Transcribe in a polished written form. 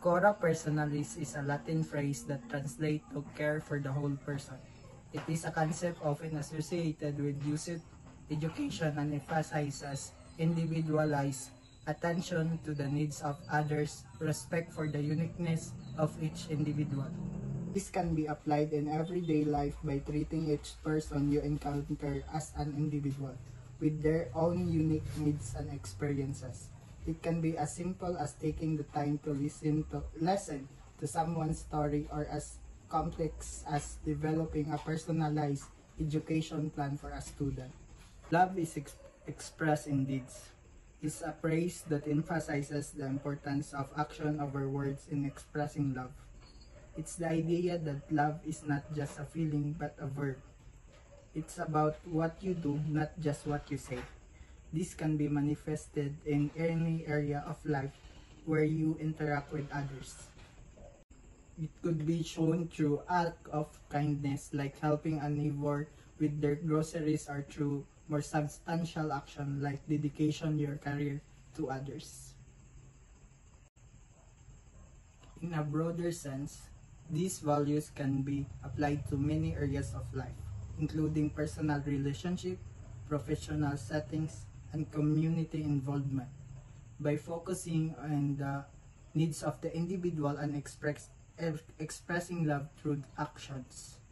Cora personalis is a Latin phrase that translates to care for the whole person. It is a concept often associated with youth education and emphasizes individualized attention to the needs of others, respect for the uniqueness of each individual. This can be applied in everyday life by treating each person you encounter as an individual with their own unique needs and experiences. It can be as simple as taking the time to listen to someone's story, or as complex as developing a personalized education plan for a student. Love is expressed in deeds. It's a phrase that emphasizes the importance of action over words in expressing love. It's the idea that love is not just a feeling but a verb. It's about what you do, not just what you say. This can be manifested in any area of life where you interact with others. It could be shown through acts of kindness like helping a neighbor with their groceries, or through more substantial action like dedication your career to others. In a broader sense, these values can be applied to many areas of life, including personal relationship, professional settings, and community involvement. By focusing on the needs of the individual and expressing love through actions,